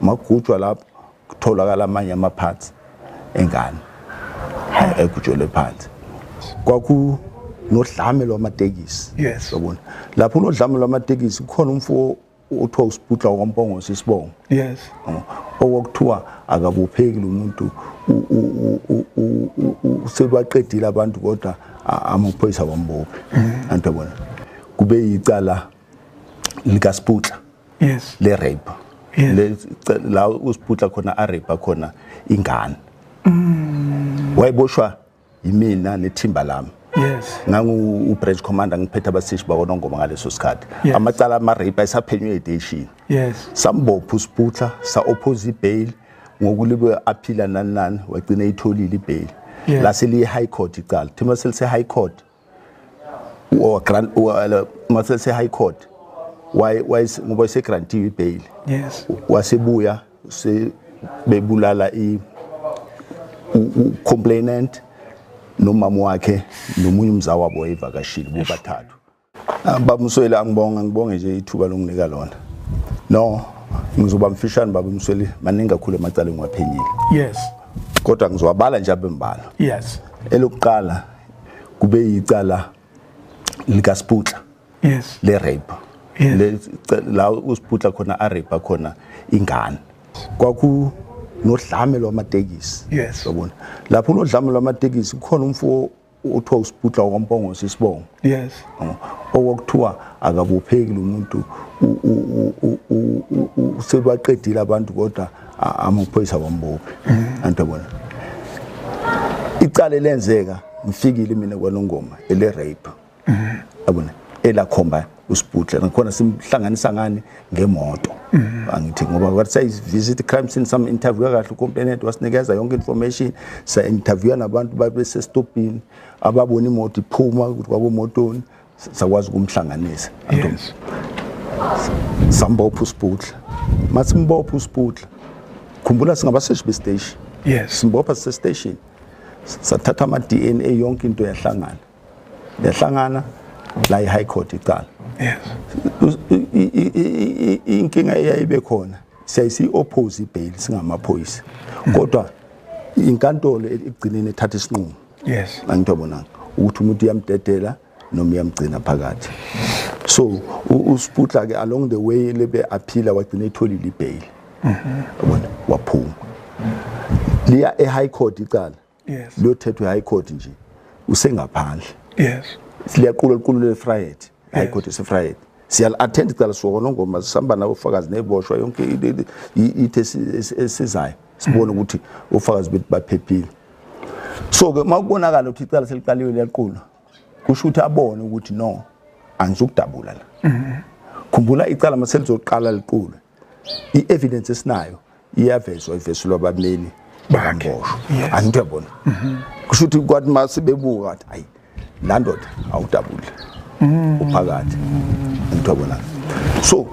magujwa lapho kutholakala amanye amaphathi engane egujwele phansi. Kwaku nodlame lwamatekisi. Yes. Yabona. Lapho nodlame lwamatekisi kukhona umfo othiwa uSibhudla kwaMpongo sisibongo. Yes. Okuthiwa akabupheki lo muntu sebaqedile abantu kodwa amaphoyisa bambophe. Antobona. Kube icala lika Sibhudla. Yes. Le rape. La uSibhudla khona arape khona ingane. Wayiboshwa yimina nethimba lami. Yes. Ngangu branch commander ngiphethe abasishi bakonongoma ngaleso sikhathi. Amacala ama rape ayisaphenywe edition. Yes. Sambopha uSibhudla sa oppose bail ngokulibe aphila nani wagcina itholile ibail. La seli high court icala. Thima selise high court. Masel se high court. Why ngoba se grantiwe bail. Yes. Wasebuya se bebulala complainant nomama wakhe nomunye umzawa wabo evakashile bobathathu. Babumswele ngibonge nje ithuba longinika lona. No, ngizoba mfishane babumswele maningi kakhulu emacala ngwaphenyile. Yes. Kodwa ngizowabala nje abembala. Yes. Elokuqala kube icala lika Sibhudla. Yes. Le rape. Yes. La uSibhudla khona arape khona ingane. Kwaku nodlame lwamatekisi. Yes. Yabona. Lapho nodlame lwamatekisi kukhona umfo othiwa uSibhudla kwaMpongo sisibongo. Yes. Okuthiwa akabupheki lo muntu sebaqedile abantu kodwa amaphoyisa bambophe. Antobona. Icala lenzeka ngifikile mina kwaNongoma ele rape. Yabona. Elakhomba uSibhudla nakhona simhlanganisa ngani ngemoto. Angithi ngoba wathi say visit crime scene some interview kahle ucomplainant wasinikeza yonke information sa interview nabantu babese stopini ababona imoto iphuma ukuthi kwabomotoni sakwazi ukumhlanganisa. Yes. Sambopha uSibhudla. Masimbopha uSibhudla. Khumbula singabaseshi be station. Yes. Simbopha se station. Sathatha ama DNA yonke into yahlangana. Yahlangana la high court icala. Yes. Inkinga eyayibe khona siyayisi oppose bail singamaphoyisa. Kodwa inkantolo igcinene ethatha isinqumo. Yes. Angitobona ukuthi umuntu uyamdedela noma uyamgcina phakathi. So uSibhudla ke along the way lebe aphila wagcina etholile ibail. Yabona waphuma. Liya high court icala. Yes. Lo thethwe high court nje usengaphandle. Yes. Siyaqulula le Friday. High court is Friday. Siyal attend icala sokonongoma sihamba nabo ufakazi neboshwa yonke ithe esizayo. Sibone ukuthi ufakazi bethu baphephile. So ke makubonakala ukuthi icala seliqaliwe liyaqulwa. Kusho ukuthi abone ukuthi no angizukudabula la. Khumbula icala maselizoqala liqulwe. I-evidence esinayo iyavezwa ivesulwa abameli bamboshwa. Angiyabona. Kusho ukuthi kwathi masibebuka athi hayi la ndoda awudabula. Uphakathi. Ngitobona. So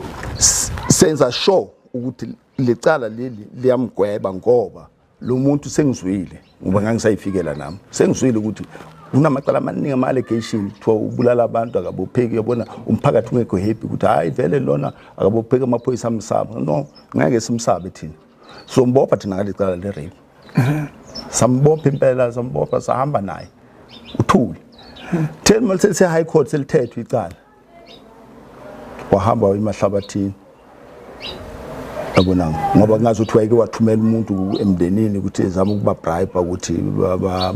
senza sure ukuthi lecala leli liyamgweba ngoba lo muntu sengizwile ngoba ngangisayifikela nami. Sengizwile ukuthi unamacala amaningi ama allegation kuthiwa ubulala abantu akabopheki yabona umphakathi ungekho happy ukuthi hayi vele lona akabopheki amaphoyisa amsaba. No, ngeke simsabe thina. So mbopha thina ngalecala le rape. Sambopha impela sambopha sahamba naye. Uthuli. Tell me se high court selithethwe icala. Wahamba emahlabathini. Yabona ngoba ngazothi wayeke wathumela umuntu emndenini ukuthi ezama ukuba bribe ukuthi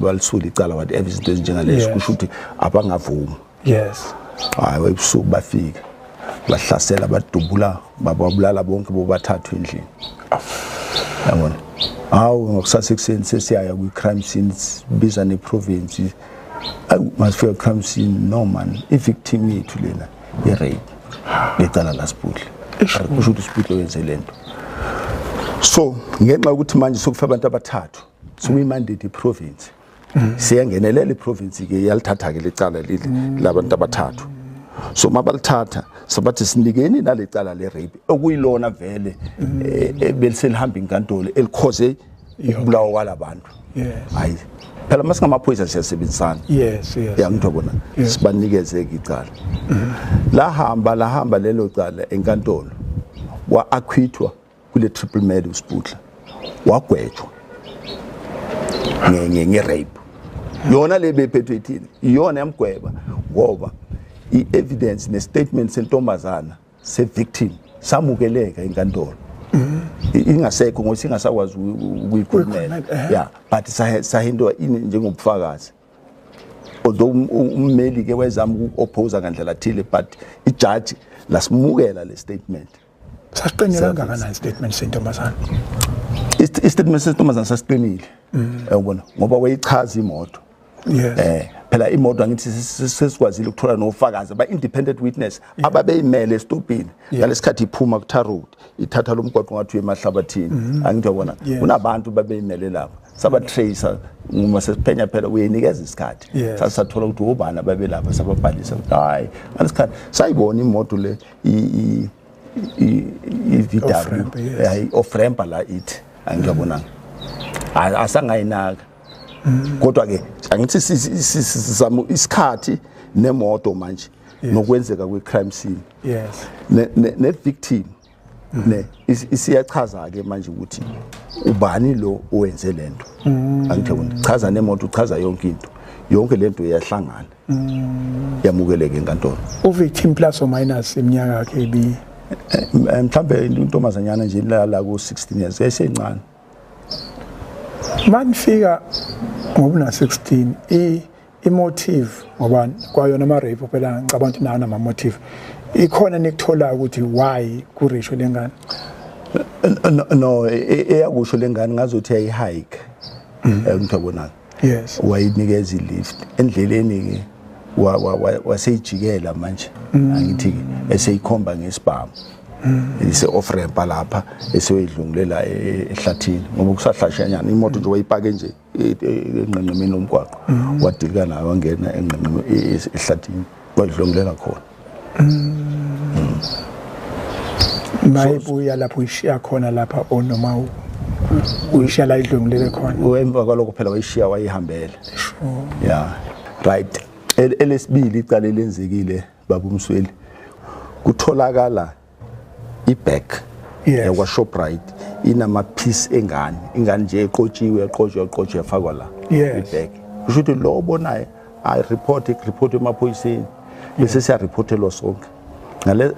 balisule icala wathi evidence ezinjengalezo kusho ukuthi abangavumi. Yes. Hayi webusuku bafika. Bahlasela badubula bababulala bonke bobathathu endlini. Yabona. Awu ngokusasa ekuseni sesiyaya kwi crime scenes biza ne province. Masifika crime scene no man i-victim yethu lena i-rape lecala la Sibhudla. Kusho ukuthi uSibhudla wenze lento. So ngenxa ukuthi manje sokufa abantu abathathu sokuyimandate iprovince. Siyangenelela iprovince ke yalithatha ke lecala leli labantu abathathu. So mabalithatha sabathi sinikeni nalecala le rape okuyilona vele beliselihamba inkantolo elikhoze ukubulawa kwalabantu. Hayi phela masingamaphoyisa siyasebenzisana. Yes. Yangitobona sibanikeze icala. La hamba lelo cala enkantolo wa acquitwa kule triple murder uSibutla wagwetshwa nge-rape. Yona le bephethwe ithini iyona yamgweba ngoba i-evidence ne-statement sentombazana se-victim samukeleka enkantolo. Ingasekho ngoba singasakwazi ukuyikhulumela. Yeah, but sahindwa ini njengobufakazi. Although ummeli ke wezama uku-oppose ngandlela thile, but ijudge lasimukela le statement. Sasiqinile kangakanani statement sentombazana? Istatement sentombazana sasiqinile. Uyabona ngoba wayichaza imoto. Yes. Phela imoto angithi sesikwazile ukuthola nofakazi aba independent witness ababeyimele estopini ngalesikhathi iphuma ku tar road ithatha lo mgwaqo ngathi emahlabathini angithi yabona kunabantu babeyimele lapha saba tracer uma sesiphenya phela uyenikeza isikhathi sasathola ukuthi ubani babelapha sababhalisa hayi ngalesikhathi sayibona imoto le VW hayi off-ramp la ithi angithi yabona asangayinaka. Kodwa ke angithi sizama isikhathi nemoto manje nokwenzeka kwecrime scene. Yes. Ne victim ne isiyachaza ke manje ukuthi ubani lo owenze lento. Angithi uchaza nemoto uchaza yonke into. Yonke lento iyahlangana. Yamukeleke enkantolo. Victim plus or minus iminyaka yakhe ibi mhlambe intombazanyana nje la ku 16 years esencane. Manifika ngoba na 16 i-motive ngoba kwayona ama-rape phela ngicabanga ukuthi nawo nama-motive ikhona nikuthola ukuthi why kurisho lengane. No eyakusho lengane ngazothi ayihike ngithabona. Yes. Wayinikeza ilift endleleni ke waseyijikela manje angithi eseyikhomba ngesibhamu. Ise off ramp lapha eseyidlungulela ehlathini ngoba kusahlashanyana imoto nje wayipake nje enqenqemeni lomgwaqo wadilika nayo wangena enqenqemeni ehlathini wadlungulela khona. Mayibuya lapho ishiya khona lapha onoma uyishiya la idlungulele khona. Emva kwalokho phela wayishiya wayihambele. Yeah, right. Elesibili icala lenzekile baba uMsweli kutholakala ibag yakwa Shoprite inama piece ingane nje eqotshiwe yafakwa la ibag kusho ukuthi lo obonayo I report emaphoyiseni bese siya reportelwa sonke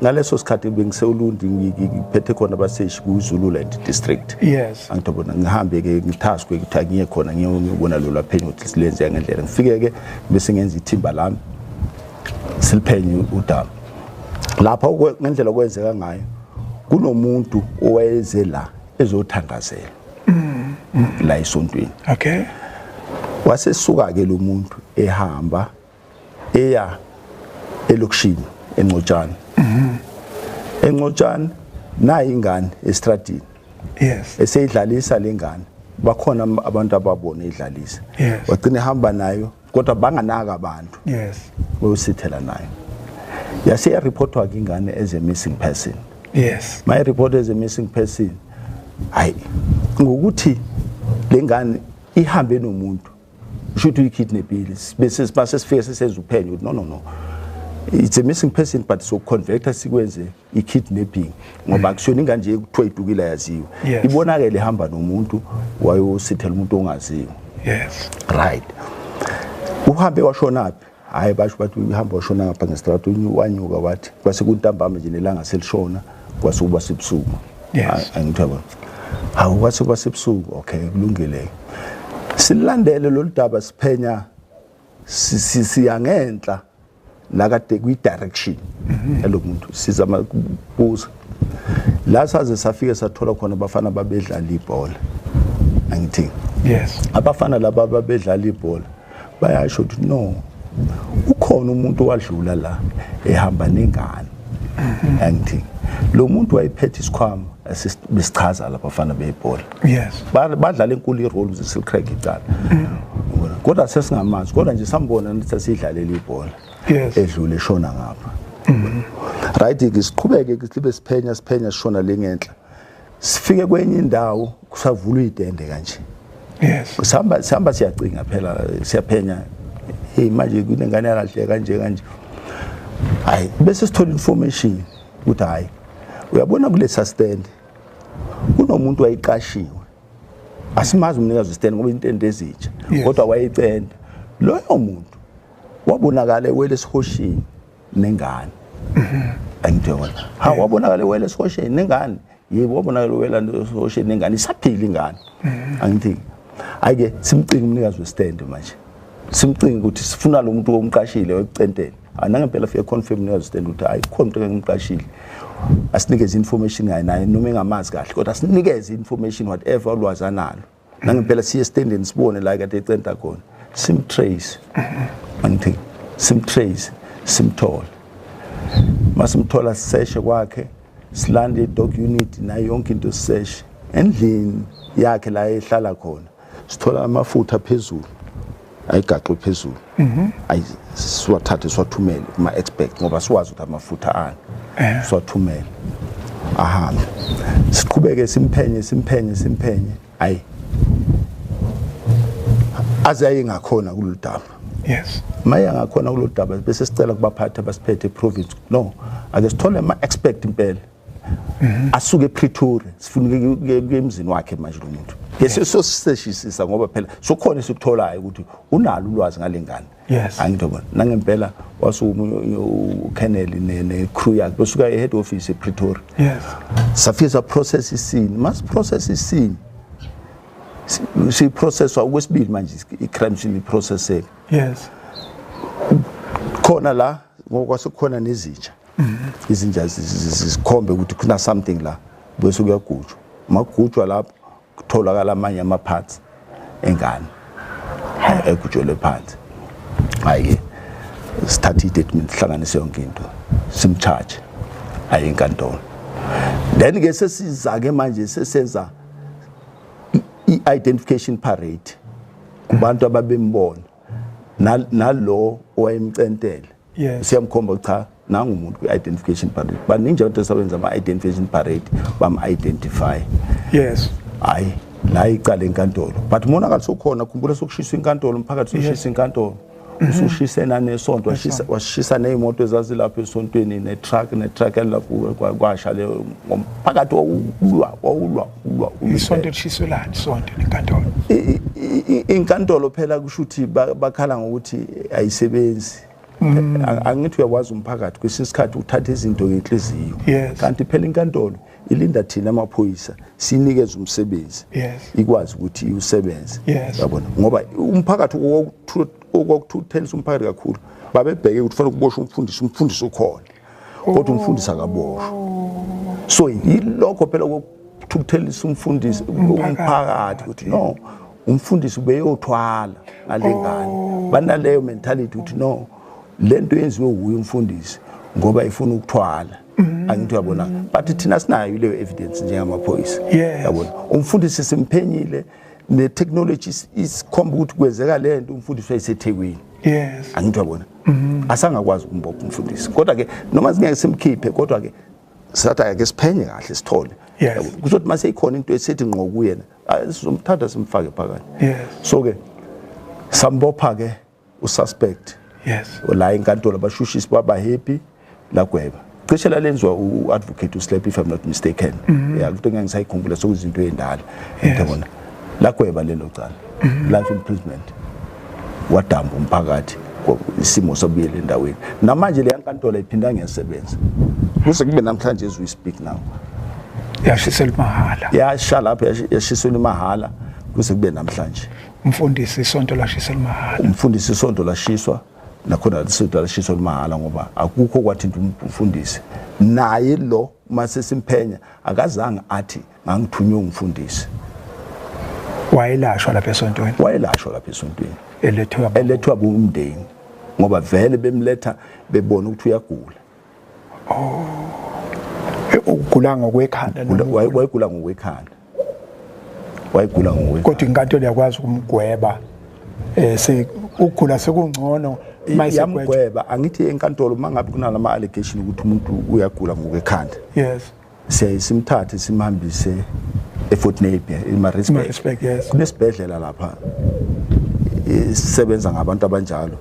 ngaleso sikhathi bengisewulundi ngiphethe khona abaseshi ku Zululand district. Yes. Angitobona ngihambe ke ngitaskwe ukuthi angiye khona ngiyobona lo laphenyo ukuthi silenze ngendlela ngifike ke bese ngenza ithimba lami siliphenye udaba lapha ngendlela kwenzeka ngayo kunomuntu owayeze la ezothandazela la esontweni. Okay. Wasesuka ke lo muntu ehamba eya elokishini eNcotshane. eNcotshane nayi ingane estradini. Yes. Eseyidlalisa lengane bakhona abantu ababona idlalisa. Yes. Wagcina ehamba nayo kodwa banganaka abantu. Yes. Wosithela nayo. Yase ya reportwa ke ingane as a missing person. Yes. My report as a missing person. Hayi ngokuthi lengane ihambe nomuntu ushuthi ikidnapile bese sifike sesezuphenyo no it's a missing person but so convicted sikwenze ikidnapping ngoba kusiyona ingane nje kuthiwa idukile yaziwe ibonakele ihamba nomuntu wayosithela umuntu ongaziwe. Yes. Right. Uhambe washonaphi hayi basho bathi uhamba washona ngapha ngestrato wanyuka wathi kwase kuntambama nje nelanga selishona kwase kuba sebusuku. Angithi yabona hawu kwase kuba sebusuku okay kulungile silandele lo daba siphenya siyangenhla la kade kwi direction lo muntu sizama kubuza la saze safike sathola khona abafana babedlala ibhola angithi. Yes. Abafana laba babedlala ibhola bayasho ukuthi no ukhona umuntu wadlula la ehamba nengane angithi lo muntu wayephethe isikhwama besichaza lapha abafana bebhola. Yes. Badlala enkulu irole zesilcrack icala kodwa sesingamazi kodwa nje sambona nithi sidlalela ibhola. Yes. Edlule shona ngapha. Right ke siqhubeke ke sibe siphenya sishona lengenhla sifike kwenye indawo kusavulwa idende kanje. Yes. Sihamba siyacinga phela siyaphenya hey manje kunengane yakahle kanje hayi bese sithola information ukuthi hayi uyabona kule stand umuntu wayiqashiwe asimazi umnikazi wesitendi ngoba intende ezitsha kodwa wayecenda loyo muntu wabonakala ewele esihoshini nengane angithola wabonakala ewele esihoshini nengane yebo wabonakala ewele esihoshini nengane isaphila ingane angithi ayike simcinga umnikazi wesitendi manje simcinga ukuthi sifuna lo muntu omqashile wekucentela anangempela fike confirm umnikazi wesitendi ukuthi hayi khona umuntu engimqashile asinikeze information naye noma engamazi kahle kodwa sinikeze information whatever olwazi analo nangempela siye estendeni sibone la kade ecenta khona simtrace angithi simtrace simthola masimthola siseshe kwakhe silande dog unit nayo yonke into siseshe endlini yakhe la ehlala khona sithola amafutha phezulu ayigaxwe phezulu ayisiwathathe siwathumele kuma expect ngoba siwazi ukuthi amafutha ani siwathumele ahambe siqhubeke simphenye ayi azaye ngakhona kuludaba yes maya ngakhona kuludaba bese sicela kubaphatha basiphethe province no ake sithole ama expect impela asuke ePretoria sifuna emzini wakhe manje lo muntu yesosiseshisisa ngoba phela sokhona sikutholayo ukuthi unalo ulwazi ngalengane angithoba nangempela wasukheneli necrew yakhe besuka ehead office ePretoria safisa process isini mas process isini si processwa okwesibili manje icrime scene processing khona la ngokwasekukhona nezinja izinja zikhombe ukuthi kuna something la bese kuyagujwa magujwa lapho kutholakala amanye ama parts engane egujwele phansi hayi start statement hlanganise yonke into simcharge ayi enkantolo then ke sesiza ke manje sesenza i-identification parade kubantu ababembona nalo owayemcentele siyamkhomba cha nangu umuntu kwi-identification parade baningi abantu asebenza ama-identification parade bam-identify hayi la iqala enkantolo but umonakalo sokhona khumbula sokushisa inkantolo umphakathi sokushisa inkantolo usushisa nanesonto washisa nezimoto ezazilapha esontweni netruck elapho kwasha le ngomphakathi wawulwa isonto lishiselana isonto nenkantolo inkantolo phela kusho ukuthi bakhala ngokuthi ayisebenzi angithi uyakwazi umphakathi kwesinye isikhathi uthatha izinto ngenhliziyo kanti phela inkantolo ilinda thina amaphoyisa sinikeze umsebenzi ikwazi ukuthi usebenze yabona ngoba umphakathi okuthelisa umphakathi kakhulu babebheke ukuthi fanele kuboshwe umfundisi ukhona kodwa umfundisi akaboshwa so yilokho phela ukuthelisa umfundisi umphakathi ukuthi no umfundisi ubeyothwala ngalengane banaleyo mentality ukuthi no lento yenziwe uye umfundisi ngoba ifuna ukuthwala angithi uyabona but thina sinayo leyo evidence njengamaphoyisa yabona umfundisi simphenyile ne technology isikhomba ukuthi kwenzeka lento umfundisi wayeseThekwini angithi uyabona asangakwazi ukumbopha umfundisi kodwa ke noma singeke simkhiphe kodwa ke sathi ake siphenye kahle sithole kuzothi mase ikhona into esethi ngqo kuyena sizomthatha simfake phakathi so ke sambopha ke ususpect la inkantolo abashushisi baba happy la gweba cishe la lenzwa uadvocate uSlap if I'm not mistaken kuthi ngeke ngisayikhumbula sokuzinto ezindala yabona la gweba lelo cala life imprisonment wadamba umphakathi isimo sobuyela endaweni namanje le yankantolo iphinda ngesebenza kuse kube namhlanje as we speak now yashiselwa mahala yasha lapha yashiselwa mahala kuse kube namhlanje umfundisi isonto lashiselwa mahala umfundisi isonto lashiswa nakhona isonto lashiswa mahala ngoba akukho kwathinta umfundisi naye lo mase simphenya akazange athi ngangithunywe umfundisi wayelashwa lapha esontweni elethwa bomndeni ngoba vele bemletha bebona ukuthi uyagula ugula ngokwekhanda wayegula ngokwekhanda kodwa inkantolo yakwazi ukumgweba ukugula sekungcono mayamgweba angithi enkantolo mangabe kunalama allegation ukuthi umuntu uyagula ngokwekhanda simthathe simhambise eFort Napier eMaritzburg kunesibhedlela lapha sisebenza ngabantu abanjalo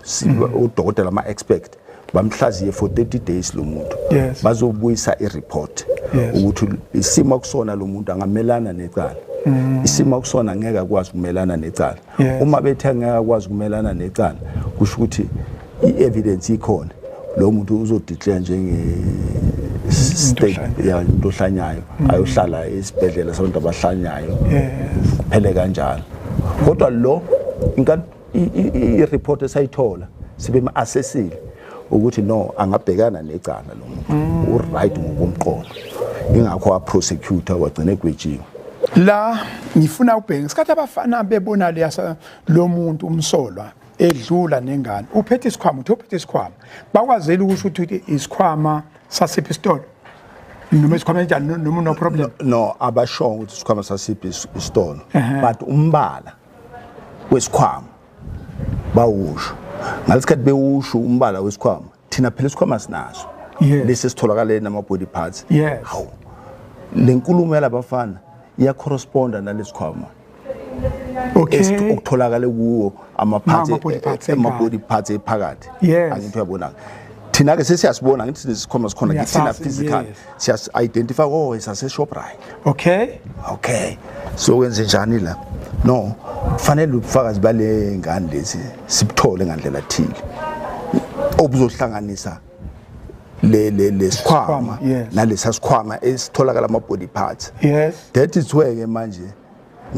udokotela ama expert bamhlaziye for 30 days lo muntu bazobuyisa ireport ukuthi isimo kusona lo muntu angamelana necala isimo kusona ngeke akwazi ukumelana necala uma bethe ngeke akwazi ukumelana necala kusho ukuthi i-evidence ikhona lo muntu uzodeclare njenge state umuntu ohlanyayo ayohlala esibhedlela sabantu abahlanyayo kuphele kanjalo kodwa lo i-report esayithola sibe ma-assessile ukuthi no angabhekana necala lo muntu u-right ngokomqondo ingakho a-prosecutor wagcina egwejiwe la ngifuna ubheka isikhathi abafana bebona lo muntu umsolwa edlula nengane uphethe isikhwama uphethe isikhwama bakwazela ukuthi isikhwama sasiphi isitolo noma isikhwama enjani noma no problem no abasho ukuthi isikhwama sasiphi isitolo but umbala wesikhwama bawusho ngalesikhathi bewusho umbala wesikhwama thina phela isikhwama sinazo lesi sitholakala nama body parts hawu lenkulumo yalabafana iya corresponda nalesikhwama okutholakala kuwo ama body parts ephakathi angithi uyabona thina ke sesiyasibona ngithi isikhwama sikhona ngithina physical siyas identify isase Shoprite okay so wenze njani la no kufanele ubufakazi bale ngane lezi sibthole ngandlela thile obuzohlanganisa le sikhwama nalesa sikhwama esitholakala ama body parts that is where ke manje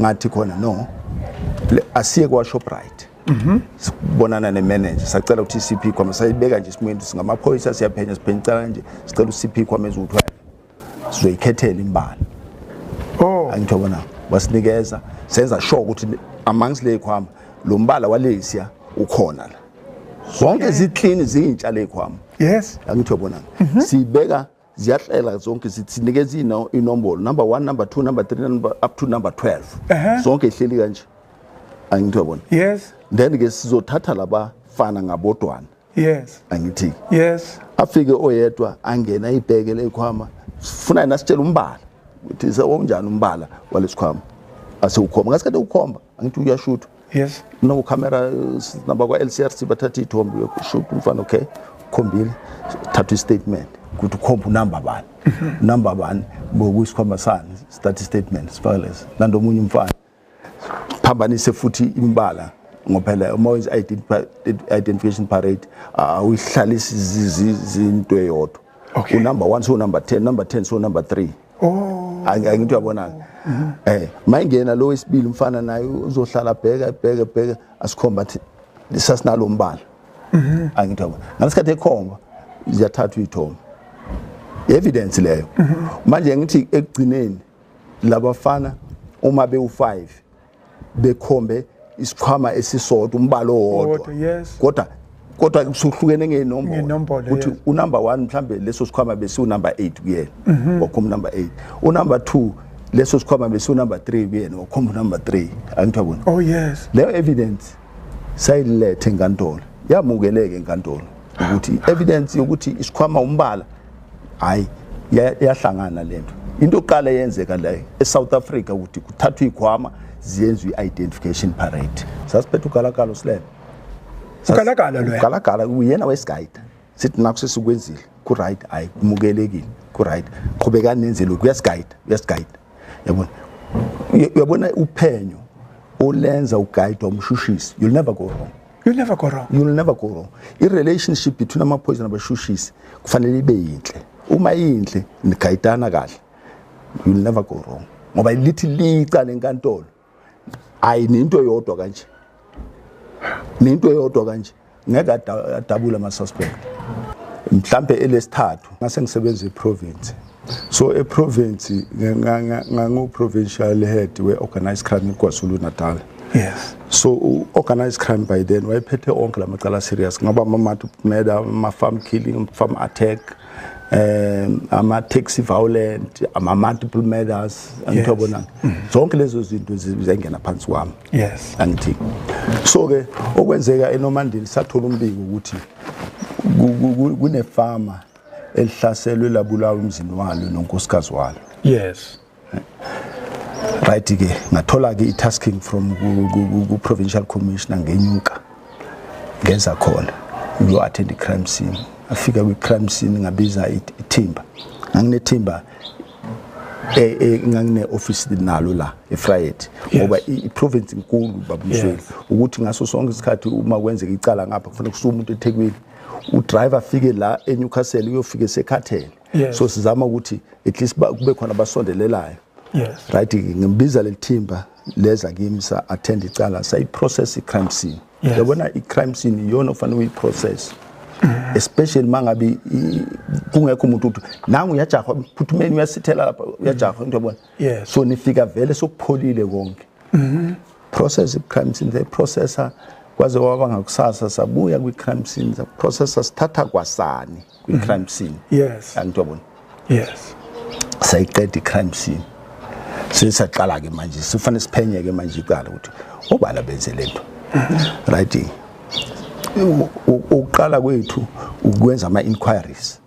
ngathi khona no asiye kwa Shoprite sibonana ne manager sacela ukuthi CP kwama sayibeka nje simweni singamaphoyisa siyaphenya siphenyicala nje sicela uCP kwama ezu12 sizoyikhethela imbala angithobona wasinikeza senza sure ukuthi amongst le khwama lo mbala walesiya ukhona la zonke ziclean zintsha le khwama angithobona sibeka ziyahlela zonke sinikeza inombolo number 1 number 2 number 3 up to number 12 zonke ihleli kanje angithobona then ke sizothatha labafana ngabodwana angithi afike oyedwa angena ibheke lekhwama sifuna nasitshela umbala ukuthi sekonjani umbala walesikhwama asewukhomba ngasikade ukhomba angithi uyashutha no camera namba kwa LCRC bathatha ithombe yokushuta umfana okay khombile thatha istatement ukuthi ukhomba number bani ngokuyisikhwama sani start statement sifalesi lando omunye umfana phambanise futhi imbala ngophela uma wenza identification parade uyihlalisa izinto eyodwa unumber 1 so number 10 number 10 so number 3 angithi uyabona mayingena lo wesibili umfana naye uzohlala bheka asikhomba athi lisasinalo umbala angithi uyabona ngalesikhathi ekhomba ziyathathwa ithombe evidence leyo manje ngithi ekugcineni labafana uma bewu5 bekhombe isikhwama esisodwa umbalo owodwa kodwa kusuhlukene ngenombolo ukuthi unumber 1 mhlambe leso sikhwama bese unumber 8 kuyena wakhomba number 8 unumber 2 leso sikhwama bese unumber 3 kuyena wakhomba number 3 angithobona leyo evidence sayilethe enkantolo yamukeleke enkantolo ukuthi evidence yokuthi isikhwama umbala hayi yahlangana lento into oqala yenzeka la eSouth Africa ukuthi kuthathwa ikhwama ziyenzwe identification parade sasiphethe ugalagalo silele ugalagala uyena wesigayida sithi nakho sesikwenzile ku right hayi kumukelekile ku right qhubeka nenzelo kuyasigayida yabona uphenyo olenza ugayidwa umshushisi you'll never go wrong i-relationship between amaphoyisa nabashushisi kufanele ibe yinhle uma yinhle nigayidana kahle you'll never go wrong ngoba lithi licala enkantolo ayi into yodwa kanje ngeke adabula ama suspect mhlambe elesithathu ngase ngisebenza eprovince so eprovince ngangu provincial head we organized crime eKwaZulu Natal so organized crime by then wayephethe onke lamacala serious ngaba murder farm killing farm attack ama taxi violent ama multiple murders angithobona zonke lezo zinto zizengena phansi kwami angithi so ke okwenzeka eNomandeni sathola umbiko ukuthi kunefama elihlaselwe labulawa umzini walo nonkosikazi walo right ke ngathola ke itasking from ku provincial commissioner ngenyuka ngeza khona ngiyo attend crime scene afika kwi crime scene ngabiza ithimba nginethimba ngangine office nalo la eFriday ngoba iprovince inkulu babumsweni ukuthi ngaso sonke isikhathi uma kwenzeka icala ngapha kufanele kusuke umuntu eThekwini udriver afike la eNewcastle uyofika eseKhathele so sizama ukuthi at least kube khona basondelelayo right ngimbiza lelithimba leza kimi sa attend icala sayi process icrime scene yabona icrime scene iyona ofanele uyiprocess especially mangabe kungekho umuntu uthi nangu uyajaha phuthumeni uyasithela lapha uyajaha into yabona so nifika vele sokupholile konke process icrime scene the processor kwaze waba ngakusasa sabuya kwicrime scene the processor sithatha kwasani kwicrime scene anto yabona sayiqeda icrime scene sisaqala ke manje sifanele siphenye ke manje icala ukuthi obala benze lento right uqala kwethu ukwenza ama inquiries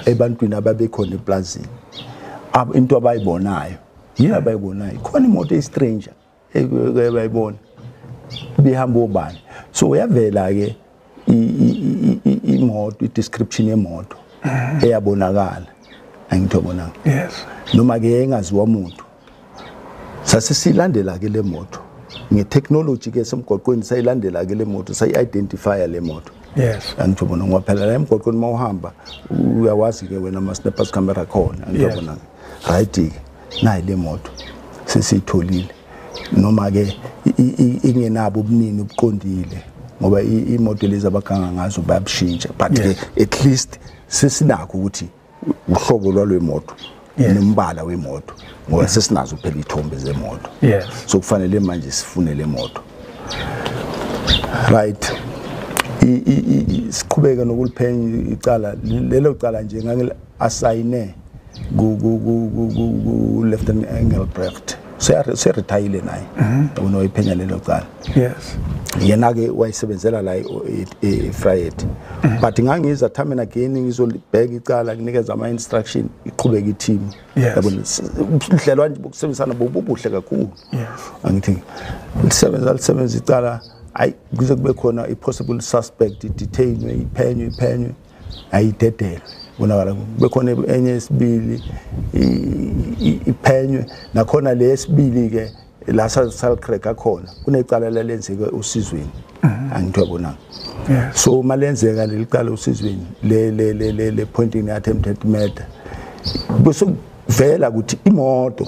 ebantwini ababekhona eplazini into abayibonayo yini abayibonayo khona imoto estranger ebayibona behamba obani so uyavela ke imoto i-description yemoto eyabonakala angithobona noma ke engaziwa umuntu sasisilandela ke le moto ngetechnology ke semgwaqweni sayilandela ke le moto sayi-identifya le moto angithobona ngoba phela la emgwaqweni mawuhamba uyawazi ke wena ama-snappers camera khona angithobona right ke nayi le moto sesiyitholile noma ke ingenabo ubunini ubuqondile ngoba imoto lezi abaganga ngazo bayabushintsha but ke at least sesinakho ukuthi uhlobo lwalemoto nombala wemoto ngoba sesinazo phela ithombe zemoto so kufanele manje sifune le moto right siqhubeka nokuliphenya icala lelo cala nje ngake asayine ku Lieutenant Engelbrecht se retire naye ubona iphenya lelo cala yena ke wayisebenzela la eFriday but ngangiza time again ngizolibheka icala nginikeza ama instruction iqhubeka i-team yabona uhlelwa nje bokusebenzisana bobuhle kakhulu angithi lisebenza icala ayi kuze kube khona i-possible suspect detainwe iphenywe ayidedele bonakala kube khona enye esibili iphenywe nakhona le esibili ke la salcrack khona kunecala lenzeke usizweni angithobona so malenzeka lelicala usizweni le pointing attempted murder bese vela ukuthi imoto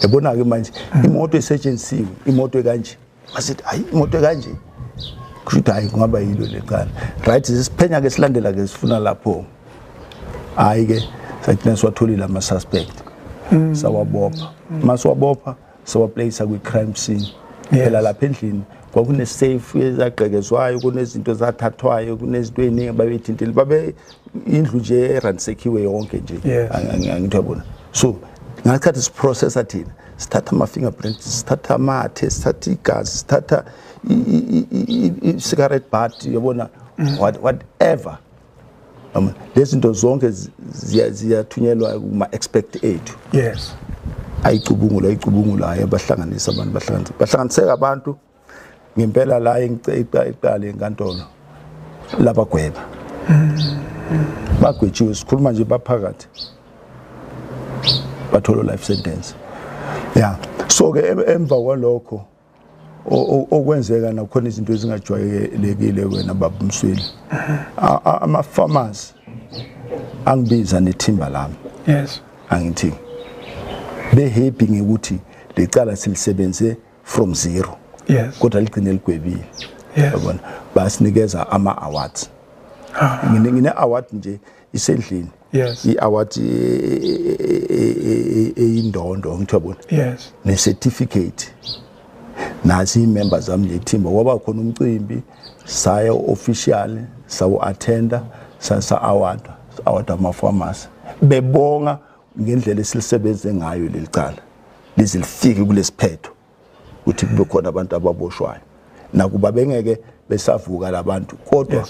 ebona ke manje imoto esetshenzisiwe imoto ekanje asithi hayi imoto ekanje kusho hayi kungaba yilo lecala right sisiphenya ke silandela ke sifuna lapho hayi ke sathi siwatholile ama suspect sawabopha masiwabopha sawaplace kwi crime scene phela lapha endlini kwakune safe ezagqekezwayo kunezinto zathathwayo kunezinto eziningi babethintile babe indlu nje ransekiwe yonke nje angithobona so ngasikhathi siprocessa thina sithatha ama fingerprints sithatha amathe sithatha igazi sithatha cigarette butt yabona whatever lezinto zonke ziyathunyelwa kuma expect ethu ayicubungula ayabahlanganisa abantu bahlanganiseka abantu ngempela la iqale enkantolo labagweba bagwetshiwe sikhuluma nje baphakathi bathola life sentence so ke emva kwalokho okwenzeka nakhona izinto ezingajwayelekile wena babumsweli ama farmers angibiza nethimba lami angithi be happy ngekuthi lecala silisebenze from zero kodwa ligcine ligwebile yabona basinikeza ama awards ngine award nje isendlini i-award eyindondo ngithobona ne certificate nasi members zami lethimba waba khona umcimbi saya official sawo attender sa award ama farmers bebonga ngendlela esilisebenze ngayo lelicala lizilifike kulesiphetho ukuthi kube khona abantu ababoshwayo nakuba bengeke besavuka labantu kodwa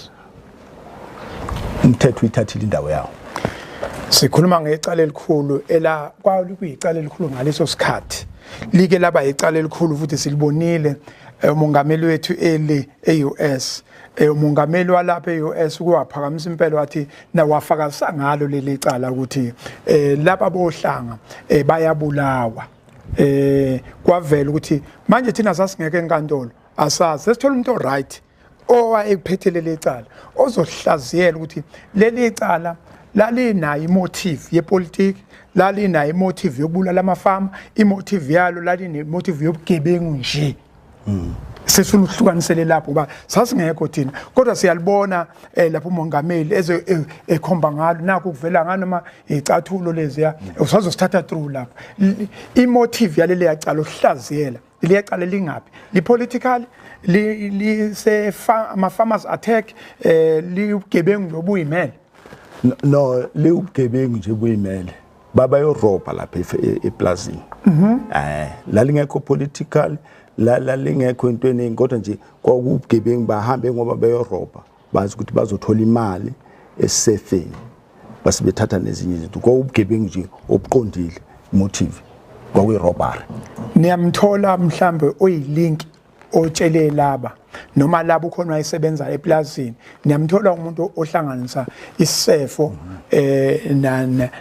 umthetho uyithathile indawo yawo sikhuluma ngecala elikhulu ela kwakuyicala elikhulu ngaleso sikhathi like laba icala elikhulu futhi silibonile umongameli wethu e-US umongameli walapha e-US kuwaphakamisa impela wathi nawafakazisa ngalo leli cala ukuthi laba bohlanga bayabulawa kwavela ukuthi manje thina sasingeke enkantolo asazi sesithola umuntu right owayephethe leli cala ozohlaziyela ukuthi leli cala lalinayo imotive yepolitiki lalinayo imotive yokubulala amafama imotive yalo lalinomotive yobugebengu nje sesifuna ukuhlukanisele lapho ngoba sasingekho thina kodwa siyalibona lapho umongameli ekhomba ngalo nakho kuvela nganoma icathulo leziya usazosithatha through lapho imotive yaleli yacala uhlaziyela liyacala lingapi lipolitical li ama farmers attack liugebengu lobuyimele no liugebengu nje buyimele baba yorobha lapha eplazini lalingekho political lingekho intweni kodwa nje kwakubugebengu bahambe ngoba beyorobha bazi ukuthi bazothola imali esefeni base bethatha nezinye izinto kwakubugebengu nje obuqondile motive kwakuyirobbery niyamthola mhlambe oyilink otshele laba noma labo khona wayesebenza eplazini niyamthola umuntu ohlanganisa isefo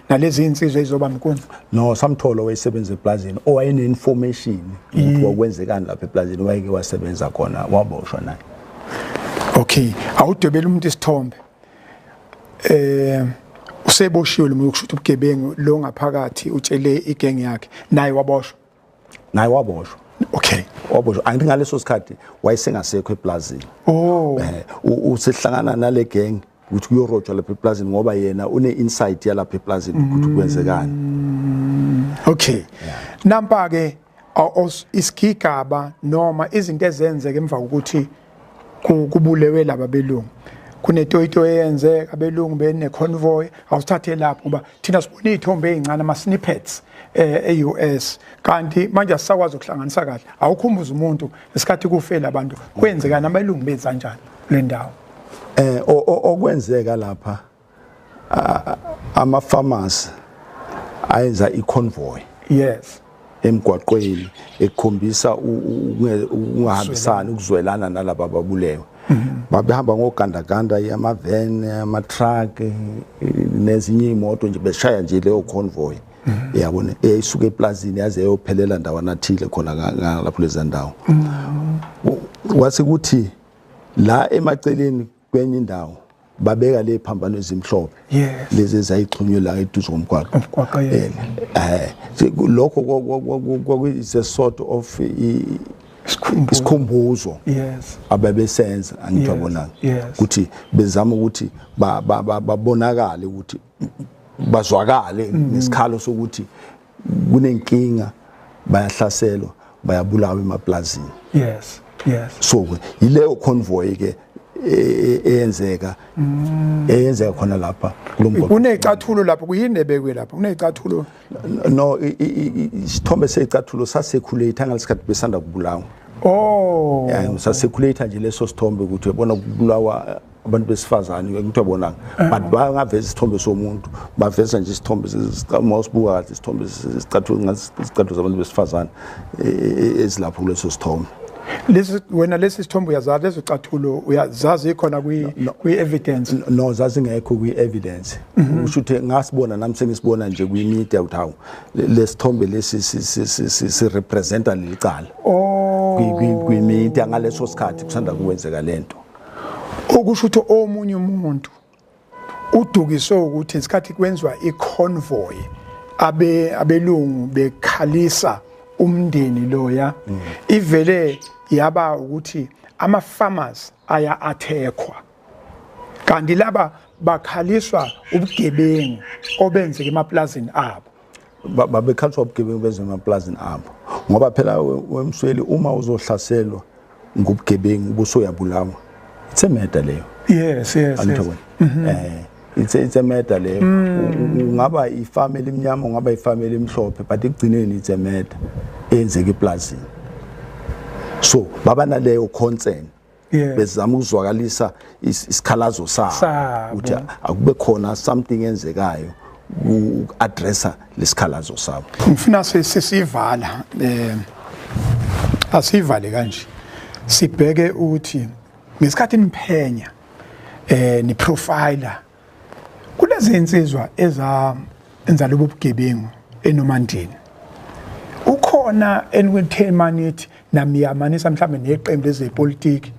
nalezi insizwe ezoba mkhonto no samthola wayesebenza eplazini owayene information ukuthi wakwenzekani lapha eplazini wayeke wasebenza khona waboshwa naye okay awudebela umuntu isithombe useboshiwe lo muntu kusho ubugebengu lo ngaphakathi utshele igeng yakhe naye waboshwa okay waboshwa angithi ngaleso sikhathi wayesengasekho eplazini usehlangana nale gang ukuthi kuyorojwa lapha eplazini ngoba yena une insight yalapha eplazini ukuthi kwenzekani okay nampa ke isigigaba noma izinto ezenzeka emva kokuthi kubulewe laba belungu kunetoyito eyenze abelungu bene convoy awusithathe lapho ngoba thina sibona izithombe ezincane ama snippets e-US kanti manje asisakwazi ukuhlanganisa kahle awukhumbuza umuntu esikhathi kufela abantu kwenzeka nabelungu benza kanjani le ndawo okwenzeka lapha ama farmers ayenza i-convoy yes emgwaqweni ekukhombisa ungahambisani ukuzwelana nalabo ababulewe babehamba ngogandaganda yamavan ama-truck nezinye imoto nje beshaya nje leyo convoy yabona eyisuka eplazini yaze yophelela ndawana thile khona lapho lezi ndawo wase kuthi la emaceleni kwenye indawo babeka le phambano ezimhlophe lezi ezayixhunywe la eduze komgwaqo lokho kwakuyise sort of isikhumbuzo ababesenza angithabonanga ukuthi bezama ukuthi babonakale ukuthi bazwakale nesikhalo sokuthi kunenkinga bayahlaselwa bayabulawa emaplazini so yileyo convoy ke eyenzeka khona lapha kulomgwaqo kunezicathulo lapho kuyini ebekwe lapho kunezicathulo no isithombe sezicathulo sasekhulate ngalesikhathi besanda kubulawa sasekhulate nje leso sithombe ukuthi ubona kubulawa abantu besifazane ukuthi ubona but bangaveza isithombe somuntu baveza nje isithombe mawusibuka kahle isithombe sezicathulo zabantu besifazane ezilapho kuleso sithombe lesi sithombe uyazazi lezo cathulo uyazazi ikhona kwi evidence no zazi ngekho kwi evidence usho ukuthi ngasibona nami sengisibona nje kwi media uthawu lesithombe lesi si representa lelicala kwi media ngaleso sikhathi kusanda kuwenzeka lento okusho ukuthi omunye umuntu udukiswe ukuthi isikhathi kwenziwa iconvoy abelungu bekhalisa umndeni loya ivele yaba ukuthi ama farmers aya athekwa kanti laba bakhaliswa ubugebengu obenzeka emaplazini abo babekhaliswa ubugebengu benzeka emaplazini abo ngoba phela wemsweli uma uzohlaselwa ngobugebengu busoyabulawa it's a matter leyo yes it's a matter leyo ungaba ifamily emnyama ungaba ifamily emhlophe but ekugcineni it's a matter enzeka eplazini so baba naleyo concern bezama ukuzwakalisa isikhalazo sabo ukuthi akube khona something enzekayo uaddressa lesikhalazo sabo ngifuna sesivala asivale kanje sibheke ukuthi ngesikhathi niphenya ni profiler kulezi insizwa enza lobu bugebengu eNomandeni ukhona enikuthema nithi namiyamanisa mhlambe neqembu lezepolitiki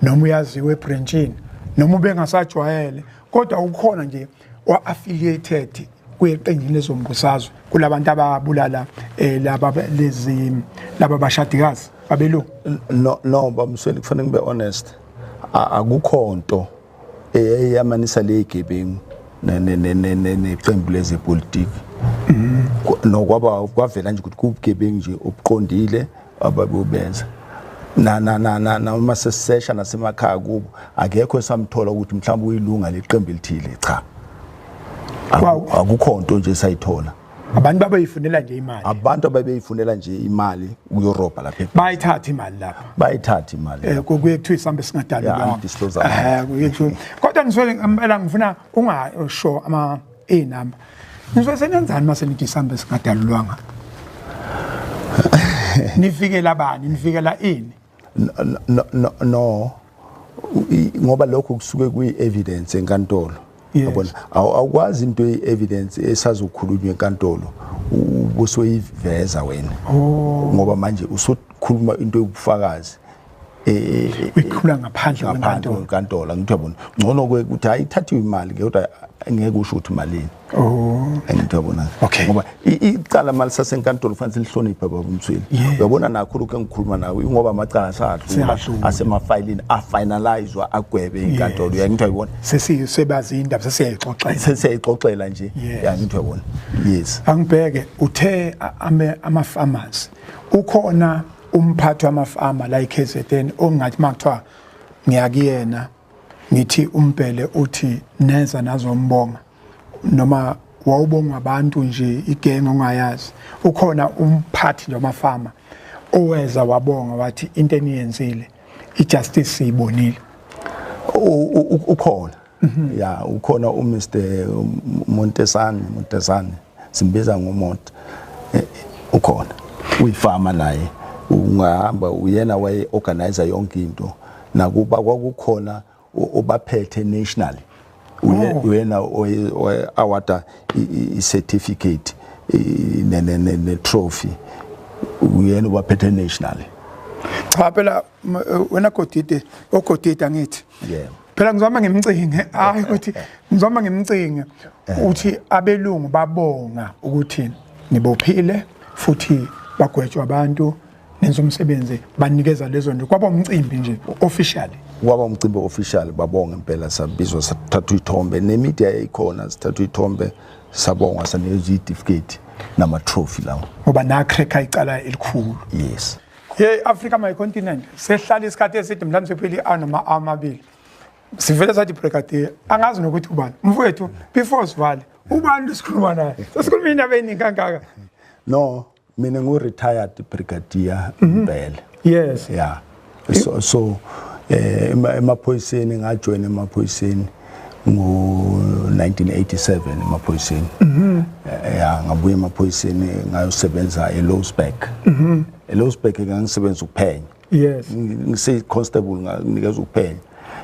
noma uyaziwe ebranchini noma ubengasajwayele kodwa ukhona nje wa-affiliated kweqenjini lezombusazwe kulabantu ababulala laba bashadikazi babelo no bamsweli kufanele ngibe honest akukho nto eyamanisa legebengu neqembu lezepolitiki no kwavela nje ukuthi kubugebengu nje obuqondile ababubenza na uma sesesha nasemakhaya kubo akekho esamthola ukuthi mhlawumbe uyilunga leqembu elithile cha akukho nto nje sayithola abantu babeyifunela nje imali abantu ababeyifunela nje imali uYuropa lapha bayithatha imali lapha bayithatha imali kuye kuthiwa isambe singadalwa undisclosure kodwa ngiswele ngempela ngifuna ungasho inamba ngisho senenzani mase nithi isambe singadalulwanga nifikela bani nifikela ini no ngoba lokho kusuke kuyi evidence enkantolo yabona awukwazi into evidence esazokhulunywa enkantolo ubusoyiveza wena ngoba manje usukhuluma into yobufakazi ikhula ngaphandle kwenkantolo ngithi yabona ngcono ukuthi ayithathiwe imali kodwa ngeke usho ukuthi malini ngithi yabona ngoba icala mali sasenkantolo kufanele lihloniphe baba Mthweni uyabona nakhulu ke ngikhuluma nawe ngoba amacala asadlula asemafayilini afinalizwa agwebe inkantolo uyangithi uyabona sesisebazi indaba sesiyayixoxela nje yangithi uyabona yes angibheke uthe ama-farmers ukhona umphathi wamafama la eKZN ongathi makuthiwa ngiyakuyena ngithi umbhele uthi neza nazombonga noma wawubonga abantu nje igenge ongayazi ukhona umphathi nje wamafama oweza wabonga wathi into eniyenzile ijustice siyibonile ukhona ya ukhona uMr Montesani simbiza ngoMonte ukhona uyifama naye ungahamba uyena waye organizer yonke into nakuba kwakukhona obaphethe nationally uyena awada i-certificate ne trophy uyena obaphethe nationally cha phela wena ogodide ngithi phela ngizoma ngimcinge hayi ukuthi ngizoma ngimcinge uthi abelungu babonga ukuthi nibophile futhi bagwetshwa abantu nenza umsebenzi banikeza lezo nto kwaba umcimbi nje officially kwaba umcimbi official babonga impela sabizwa sathatha ithombe nemedia ekhona sithatha ithombe sabonga sanikeza certificate nama trophy lawo ngoba nakreka icala elikhulu yes Africa my continent sehlala isikhathi eside mhlawumbe sepheli anoma amabili sivele sathi brigadier angazi nokuthi ubani mfowethu before sivale ubani sikhuluma naye sesikhuluma indaba eningi kangaka no mina ngu-retired brigadier Mbele yes yeah so emaphoyiseni ngajoin emaphoyiseni ngo-1987 emaphoyiseni ya ngabuya emaphoyiseni ngayosebenza eLowsburg eLowsburg ngangisebenza ukuphenya yes ngise constable nganikeza ukuphenya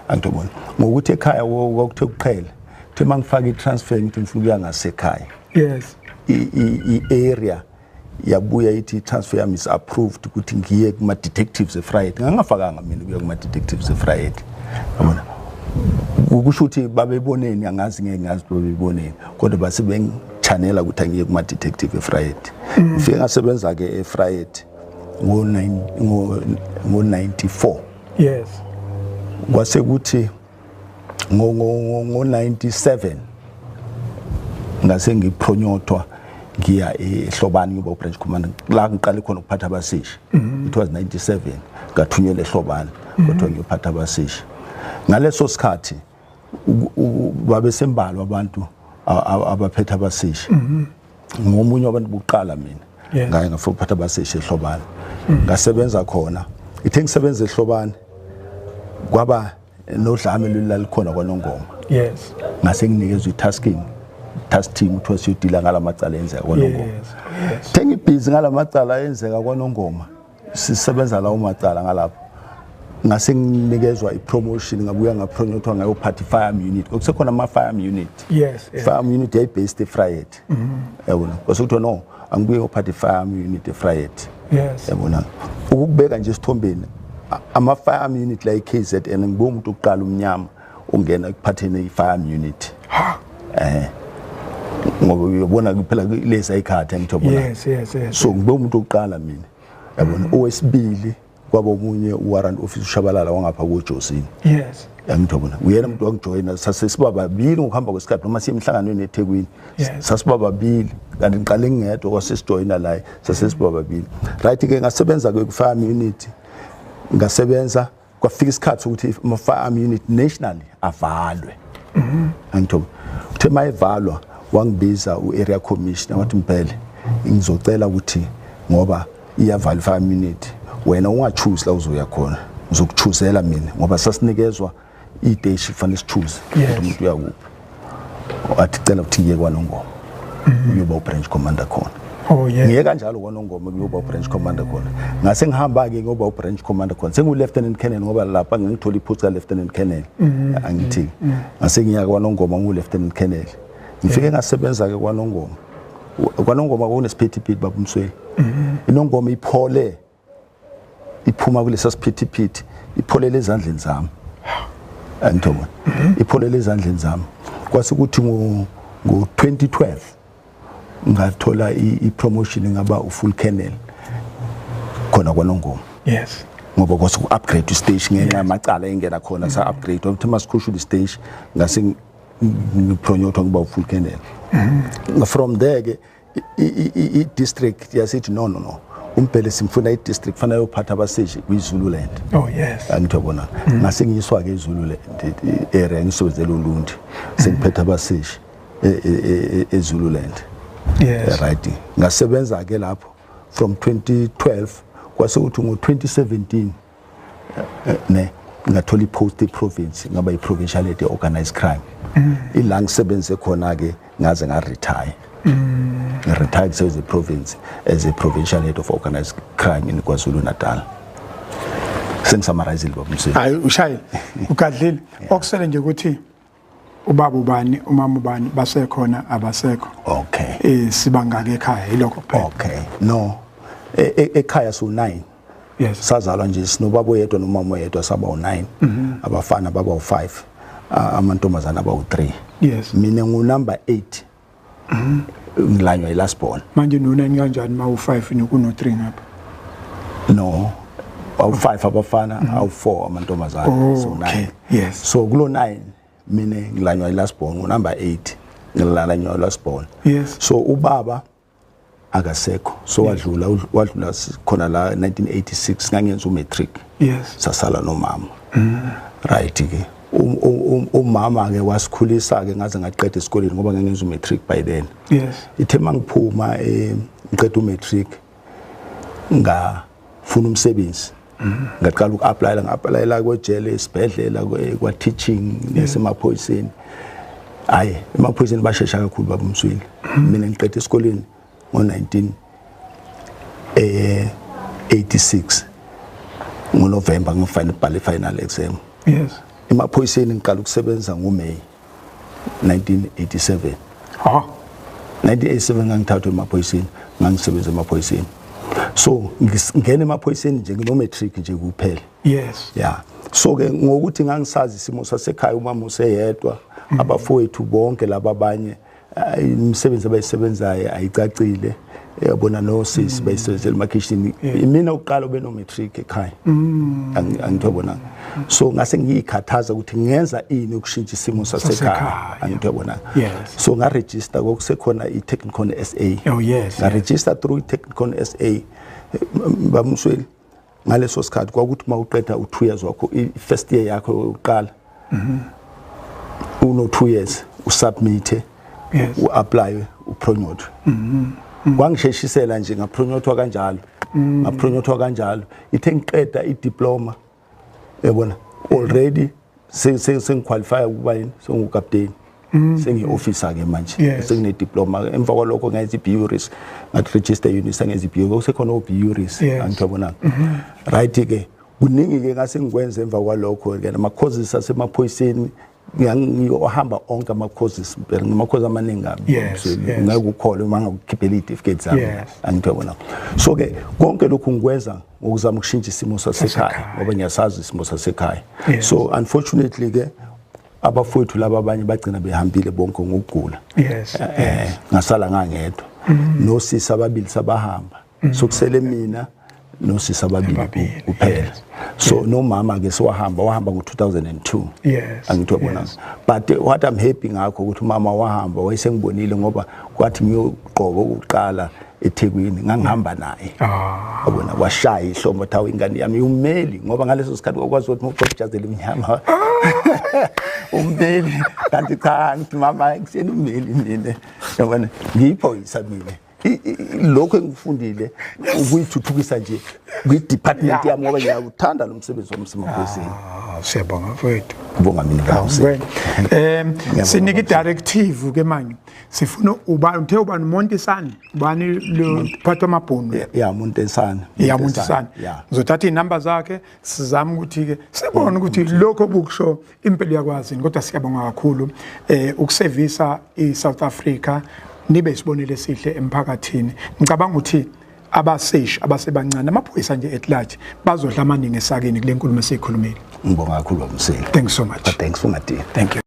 angitobona ngokuthi ekhaya kwakuthe ukuqhela thi mangifaka itransfer ngithi ngifuna ukuya ngasekhaya yes i-area yabuya ithi transfer yami is approved ukuthi ngiye kuma detectives eFriday ngangafakanga mina ukuya kuma detectives eFriday yabona ukusho ukuthi babeboneni angazi ngeke ngazi babeboneni kodwa base bengichanela ukuthi ngiye kuma detective eFriday ngifike ngasebenza ke eFriday ngo-94 yes kwase kuthi ngo-97 ngase ngipronyotwa ngiya eHlobani ngiba branch commander la ngiqale khona ukuphatha abasishi it was 97 ngathunyelwa eHlobani kodwa ngiyophatha abasishi ngaleso sikhathi babesembalwa abantu abaphethe abasishi ngomunye wabantu bokuqala mina ngaye ngafuna ukuphatha abasishi eHlobani ngasebenza khona ithe ngisebenza eHlobani kwaba nodlame lelikhona kwaNongoma yes ngase nginikezwe task team ukuthi wasiyodila ngalamacala enzeka kwaNongoma thengi busy ngalamacala enzeka kwaNongoma sisebenza lawo macala ngalapho ngase nginikezwa ipromotion ngabuya ngapronyotwa ngayo party firearm unit okusekhona ama firearm unit yes firearm unit ay based eFryhead yabona kwasekuthi no angibuye ngo party firearm unit eFryhead yes yabona ukubeka nje isithombeni ama firearm unit la eKZN ngibuye umuntu oqala umnyama ungena kuphathene ifirearm unit ngoba uyabona kuphela lezi ikhatha ngithobona yes so ngibuye umuntu oqala mina yabona owesibili kwaba omunye warrant officer uShabalala wangapha koJosini yes ngithobona uyena umuntu wangijoyina sasesiba babili ngokuhamba kwesikhathi noma siye emhlanganweni eThekwini sasiba babili kanti ngiqale ngedwa kwasesijoyina la sasesiba babili right ke ngasebenza ke ku-firearm unit ngasebenza kwafika isikhathi ukuthi ama-firearm unit nationally avalwe ngithoba uthe mayevalwa wangibiza u-area commissioner wathi Mpele ngizocela ukuthi ngoba iyavalwa i-firearm unit wena ungachoose la uzoya khona uzokuchuzela mina ngoba sasinikezwa ideshi kufanele sichoose umuntu uyakuphi athi cela ukuthi ngiye kwaNongoma uyoba u-branch commander khona ngiye kanjalo kwaNongoma kuyoba u-branch commander khona ngase ngihamba ke ngoba u-branch commander khona sengu-lieutenant colonel ngoba lapha ngithola iphost ka-lieutenant colonel angithi ngase ngiya kwaNongoma ngu-lieutenant colonel ngifike ngasebenza ke kwaNongoma kunesiphethi baba Msweli iNongoma iphole iphuma kulesa siphithiphithi ipholele ezandleni zami angithoba ipholele ezandleni zami kwasekuthi ngo-2012 ngathola ipromotion ngaba ufull colonel khona kwaNongoma yes ngoba kwase ku-upgrade istation ngenxa yamacala engena khona sa-upgrade wakuthi masikhushula istation ngase ngipronyotwa ngiba ufull colonel from there ke i-district yasithi no Umpele simfuna i-district kufanele uphatha abaseshi kwiZululand yes angithobona ngase ngiyiswa ke iZululand area ngisebenzela uLundi sengiphetha abaseshi eZululand yes right ngasebenza ke lapho from 2012 kwase kuthi ngo-2017 ne ngathola ipost eprovince ngaba i-provincial head organized crime ila ngisebenze khona ke ngaze ngaretire retired as a province as a provincial head of organized crime in KwaZulu-Natal. Sengisummarize baba Msweli. Hayi ushayile ugadlile okusele nje ukuthi ubaba ubani umama ubani basekhona abasekho. Okay. Sibanga ke ekhaya yilokho kuphela. Okay. No. Ekhaya so 9. Yes. Sazalwa nje sinobaba oyedwa nomama oyedwa saba u9. Abafana baba u5. Amantombazana aba u3. Yes. Mina ngunumber 8. Ngilanywa ilast born. Manje nonani kanjani ma u5 nokuno3 ngapha? No. Awu5 abafana awu4 amantombazana so 9. Yes. So kulo 9 mina ngilanywa ilast born ngunumber 8. Ngilanywa ilast born. Yes. So ubaba akasekho so wadlula khona la 1986 ngangenza umatric. Yes. Sasala nomama. Right ke. Umama ke wasikhulisa ke ngaze ngaqeda esikoleni ngoba ngangenza umatric by then. Yes. Ithe mangiphuma ngiqeda umatric ngafuna umsebenzi. Ngaqala uku-applyela kwejele esibhedlela kwa teaching nasemaphoyiseni. Hayi emaphoyiseni bashesha kakhulu baba Msweli. Mina ngiqeda esikoleni ngo-1986 ngoNovember ngifana final exam. Yes. Emaphoyiseni ngiqala ukusebenza ngoMay 1987. 1987 ngangithathwa emaphoyiseni ngangisebenza emaphoyiseni. So ngene emaphoyiseni nje nginomatric nje kuphela. Yes. Yeah. So ke ngokuthi ngangisazi isimo sasekhaya umama useyedwa abafowethu bonke laba abanye imisebenzi abayisebenzayo ayicacile yabona nosisi bayisebenzela emakhishini mina uqala ube no matric ekhaya angithobona so ngase ngiyikhathaza ukuthi ngenza ini ukushintsha isimo sasekhaya angithobona so nga register kokusekhona iTechnicon SA. Oh yes. Nga register through iTechnicon SA bamsweli ngaleso sikhathi kwakuthi mawuqeda u2 years wakho first year yakho uqala uno 2 years usubmit uapply upromote kwangisheshisela nje ngapromothwa kanjalo ithe ngiqeda idiploma yabona already sengiqualify ukuba yini sengukapteni sengiofficer ke manje sengine diploma emva kwalokho ngayenza iBureaus ngathi register unit sengenza iBureaus kusekhona oBureaus angithobona right ke kuningi ke ngase ngikwenza emva kwalokho ke ama causes asemaphoyiseni ngiyahamba onke ama causes impela ngama causes amaningi kabi ngakukholwa uma ngakukhiphela icertificate zami angithola so ke konke lokhu ngikwenza ukuzama ukushintsha isimo sasekhaya ngoba ngiyasazi isimo sasekhaya so unfortunately ke abafowethu laba abanye bagcina behambile bonke ngokugula ngasala ngangedwa nosisi ababili sabahamba sokusele mina nosisi ababili kuphela so nomama ke wahamba ngo2002 angithola but what I'm happy ngakho ukuthi umama wahamba wayesengibonile ngoba kwathi ngiyogqoka ukuqala eThekwini ngangihamba naye yabona washaya ihlombo thawe ingane yami umeli ngoba ngaleso sikhathi ukwazi ukuthi ngokujazela iminyama umeli kanti cha ngithi mama ngisena umeli mina yabona ngiyiphoyisa mina lokho engifundile ukuyithuthukisa nje kwi-department yami ngoba ngiyawuthanda lo msebenzi womsemaphoyiseni. Siyabonga mfowethu. Ngibonga mina kakhulu. Sinika i-directive ke manje sifuna uthe ubani Montisane ubani lo phatha amabhunu Montisane ngizothatha inamba zakhe sizama ukuthi ke sibone ukuthi lokho bukusho impilo yakwazi kodwa siyabonga kakhulu ukusevisa iSouth Africa nibe isibonile esihle emphakathini ngicabanga ukuthi abaseshi abasebancane amaphoyisa nje at large bazodla amaningi esakeni kule nkulumo esikhulumile. Ngibonga kakhulu Mseli. Thanks so much. Thanks for my dear. Thank you.